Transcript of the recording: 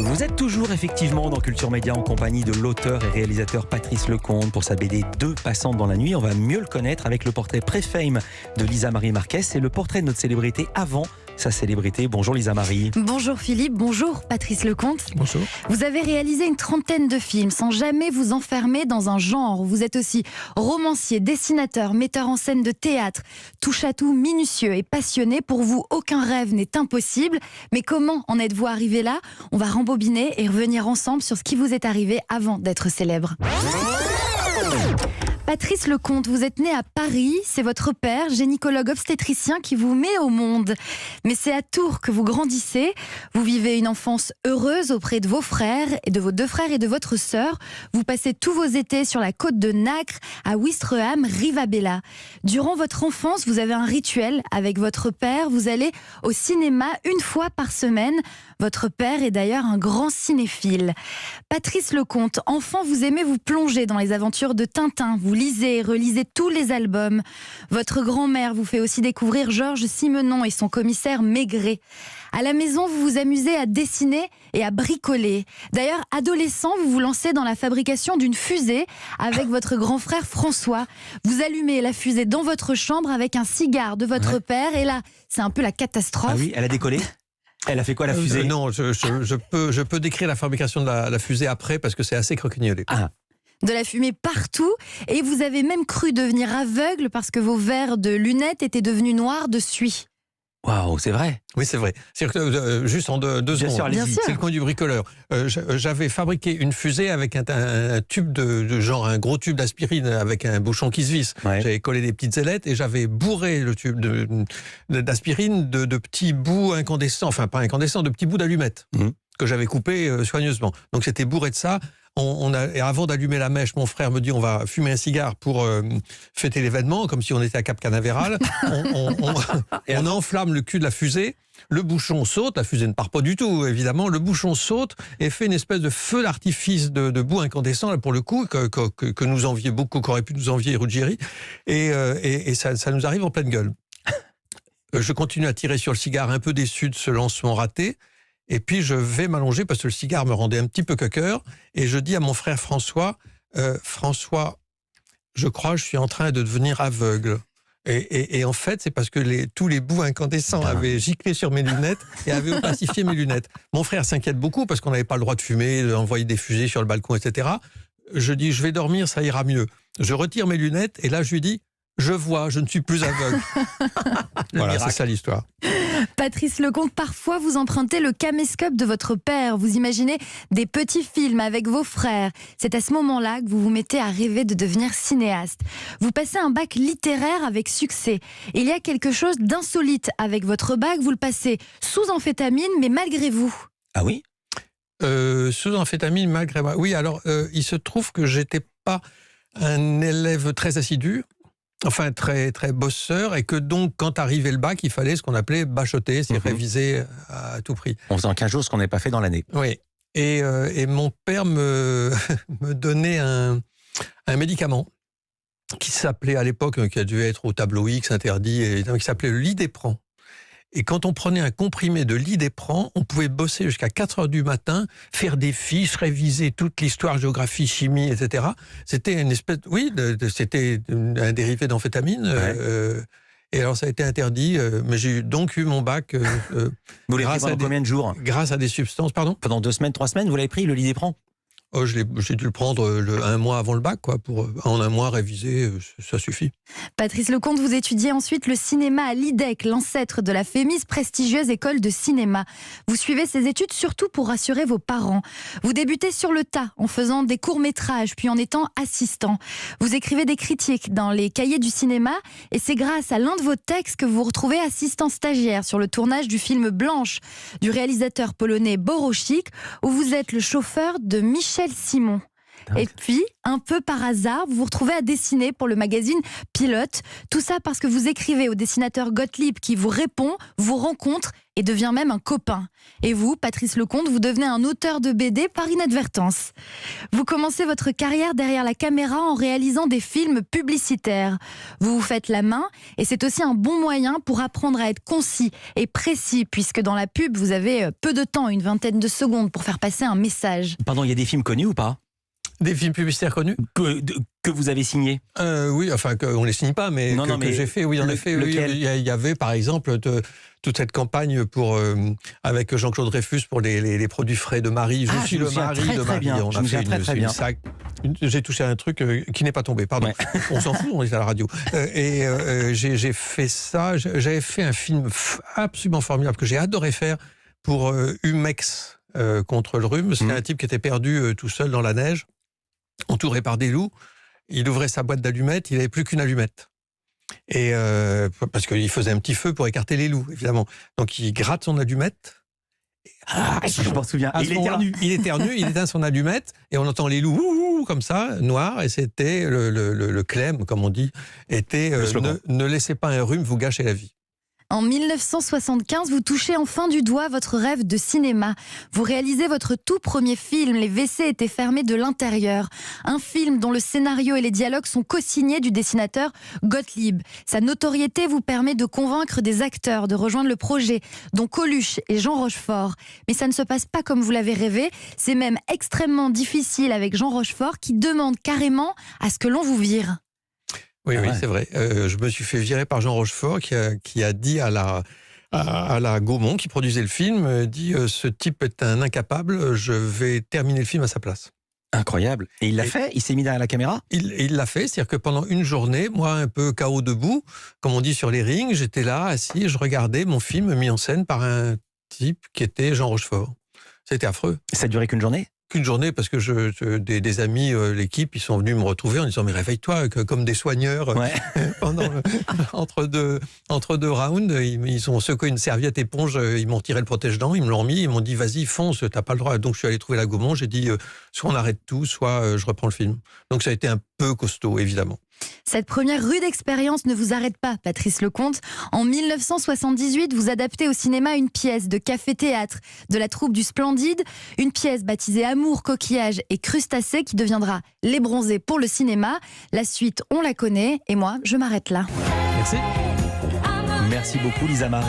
Vous êtes toujours effectivement dans Culture Média en compagnie de l'auteur et réalisateur Patrice Lecomte pour sa BD 2 passantes dans la nuit. On va mieux le connaître avec le portrait pré-fame de Lisa Marie Marquez et le portrait de notre célébrité avant sa célébrité. Bonjour Lisa Marie. Bonjour Philippe, bonjour Patrice Lecomte. Bonjour. Vous avez réalisé une trentaine de films sans jamais vous enfermer dans un genre. Vous êtes aussi romancier, dessinateur, metteur en scène de théâtre, touche-à-tout minutieux et passionné. Pour vous, aucun rêve n'est impossible. Mais comment en êtes-vous arrivé là? On va rembobiner et revenir ensemble sur ce qui vous est arrivé avant d'être célèbre. Patrice Lecomte, vous êtes né à Paris, c'est votre père, gynécologue obstétricien, qui vous met au monde. Mais c'est à Tours que vous grandissez. Vous vivez une enfance heureuse auprès de vos frères, et de vos deux frères et de votre sœur. Vous passez tous vos étés sur la côte de Nacre, à Ouistreham, Rivabella. Durant votre enfance, vous avez un rituel avec votre père. Vous allez au cinéma une fois par semaine. Votre père est d'ailleurs un grand cinéphile. Patrice Lecomte, enfant, vous aimez vous plonger dans les aventures de Tintin. Vous lisez et relisez tous les albums. Votre grand-mère vous fait aussi découvrir Georges Simenon et son commissaire Maigret. À la maison, vous vous amusez à dessiner et à bricoler. D'ailleurs, adolescent, vous vous lancez dans la fabrication d'une fusée avec votre grand frère François. Vous allumez la fusée dans votre chambre avec un cigare de votre père. Et là, c'est un peu la catastrophe. Ah oui, elle a décollé? Elle a fait quoi la fusée? Non, je peux décrire la fabrication de la fusée après parce que c'est assez croquignolé. Ah. De la fumée partout, et vous avez même cru devenir aveugle parce que vos verres de lunettes étaient devenus noirs de suie. Waouh, c'est vrai? Oui, c'est vrai. Juste en deux Bien secondes. sûr, allez-y. C'est le coin du bricoleur. J'avais fabriqué une fusée avec un tube de genre, un gros tube d'aspirine avec un bouchon qui se visse. Ouais. J'avais collé des petites ailettes et j'avais bourré le tube d'aspirine de petits bouts incandescents, enfin pas incandescents, de petits bouts d'allumettes que j'avais coupés soigneusement. Donc c'était bourré de ça. Et avant d'allumer la mèche, mon frère me dit on va fumer un cigare pour fêter l'événement, comme si on était à Cap Canaveral. On enflamme le cul de la fusée, le bouchon saute, la fusée ne part pas du tout évidemment, le bouchon saute et fait une espèce de feu d'artifice de boue incandescent, là, pour le coup, que nous enviait beaucoup, qu'aurait pu nous envier Ruggieri, et ça nous arrive en pleine gueule. Je continue à tirer sur le cigare, un peu déçu de ce lancement raté. Et puis je vais m'allonger parce que le cigare me rendait un petit peu coqueur. Et je dis à mon frère François, François, je crois que je suis en train de devenir aveugle. Et en fait, c'est parce que tous les bouts incandescents avaient giclé sur mes lunettes et avaient opacifié mes lunettes. Mon frère s'inquiète beaucoup parce qu'on n'avait pas le droit de fumer, d'envoyer des fusées sur le balcon, etc. Je dis, je vais dormir, ça ira mieux. Je retire mes lunettes et là, je lui dis, je vois, je ne suis plus aveugle. Voilà, c'est ça l'histoire. Patrice Lecomte, parfois vous empruntez le caméscope de votre père. Vous imaginez des petits films avec vos frères. C'est à ce moment-là que vous vous mettez à rêver de devenir cinéaste. Vous passez un bac littéraire avec succès. Il y a quelque chose d'insolite avec votre bac. Vous le passez sous amphétamine, mais malgré vous. Ah oui? Sous amphétamine, malgré moi. Oui, alors, il se trouve que j'étais pas un élève très assidu. Enfin, très, très bosseur, et que donc, quand arrivait le bac, il fallait ce qu'on appelait bachoter, c'est réviser à tout prix. En faisant 15 jours ce qu'on n'avait pas fait dans l'année. Oui. Et mon père me donnait un médicament qui s'appelait à l'époque, qui a dû être au tableau X interdit, et qui s'appelait le Lidépran. Et quand on prenait un comprimé de Lidépran, on pouvait bosser jusqu'à 4 heures du matin, faire des fiches, réviser toute l'histoire, géographie, chimie, etc. C'était une espèce, c'était un dérivé d'amphétamine. Ouais. Et alors ça a été interdit, mais j'ai donc eu mon bac Vous l'avez pris pendant combien de jours? grâce à des substances, pardon. Pendant 2 semaines, 3 semaines, vous l'avez pris, le Lidépran? Oh, j'ai dû le prendre un mois avant le bac, quoi, pour en un mois réviser, ça suffit. Patrice Lecomte, vous étudiez ensuite le cinéma à l'IDEC, l'ancêtre de la FEMIS, prestigieuse école de cinéma. Vous suivez ces études surtout pour rassurer vos parents. Vous débutez sur le tas en faisant des courts-métrages, puis en étant assistant. Vous écrivez des critiques dans les cahiers du cinéma, et c'est grâce à l'un de vos textes que vous vous retrouvez assistant stagiaire sur le tournage du film Blanche du réalisateur polonais Borowczyk, où vous êtes le chauffeur de Michel Simon. Et puis, un peu par hasard, vous vous retrouvez à dessiner pour le magazine Pilote. Tout ça parce que vous écrivez au dessinateur Gottlieb qui vous répond, vous rencontre et devient même un copain. Et vous, Patrice Lecomte, vous devenez un auteur de BD par inadvertance. Vous commencez votre carrière derrière la caméra en réalisant des films publicitaires. Vous vous faites la main et c'est aussi un bon moyen pour apprendre à être concis et précis puisque dans la pub, vous avez peu de temps, une vingtaine de secondes pour faire passer un message. Pardon, il y a des films connus ou pas? Des films publicitaires connus que vous avez signés? Oui, enfin, on ne les signe pas, mais que j'ai fait. Oui, en effet. Oui, il y avait, par exemple, toute cette campagne avec Jean-Claude Dreyfus pour les produits frais de Marie. Je suis le mari de Marie. On a fait très bien. J'ai touché à un truc qui n'est pas tombé, pardon. Ouais. On s'en fout, on est à la radio. J'ai fait ça. J'avais fait un film absolument formidable que j'ai adoré faire pour Humex contre le rhume. C'était un type qui était perdu tout seul dans la neige, entouré par des loups. Il ouvrait sa boîte d'allumettes, il n'avait plus qu'une allumette. Et parce qu'il faisait un petit feu pour écarter les loups, évidemment. Donc il gratte son allumette. Je m'en souviens. Il éternue, il éteint son allumette et on entend les loups comme ça, noirs. Et c'était le clem, comme on dit, était ne laissez pas un rhume vous gâcher la vie. En 1975, vous touchez enfin du doigt votre rêve de cinéma. Vous réalisez votre tout premier film, Les WC étaient fermés de l'intérieur. Un film dont le scénario et les dialogues sont co-signés du dessinateur Gottlieb. Sa notoriété vous permet de convaincre des acteurs de rejoindre le projet, dont Coluche et Jean Rochefort. Mais ça ne se passe pas comme vous l'avez rêvé. C'est même extrêmement difficile avec Jean Rochefort qui demande carrément à ce que l'on vous vire. Oui, c'est vrai. Je me suis fait virer par Jean Rochefort qui a dit à la Gaumont, qui produisait le film, dit ce type est un incapable, je vais terminer le film à sa place. Incroyable. Et il l'a fait? Il s'est mis derrière la caméra? Il l'a fait, c'est-à-dire que pendant une journée, moi un peu KO debout, comme on dit sur les rings, j'étais là, assis, je regardais mon film mis en scène par un type qui était Jean Rochefort. C'était affreux. Ça a duré qu'une journée? Qu'une journée, parce que des amis, l'équipe, ils sont venus me retrouver en disant mais réveille-toi, comme des soigneurs. Ouais. entre deux rounds, ils ont secoué une serviette éponge, ils m'ont tiré le protège-dents, ils me l'ont remis, ils m'ont dit vas-y fonce, t'as pas le droit. Donc je suis allé trouver la Gaumont, j'ai dit soit on arrête tout, soit je reprends le film. Donc ça a été un peu costaud, évidemment. Cette première rude expérience ne vous arrête pas, Patrice Lecomte. En 1978, vous adaptez au cinéma une pièce de café-théâtre de la troupe du Splendide, une pièce baptisée Amour, coquillage et crustacés qui deviendra Les Bronzés pour le cinéma. La suite, on la connaît et moi, je m'arrête là. Merci. Merci beaucoup, Lisa Marie.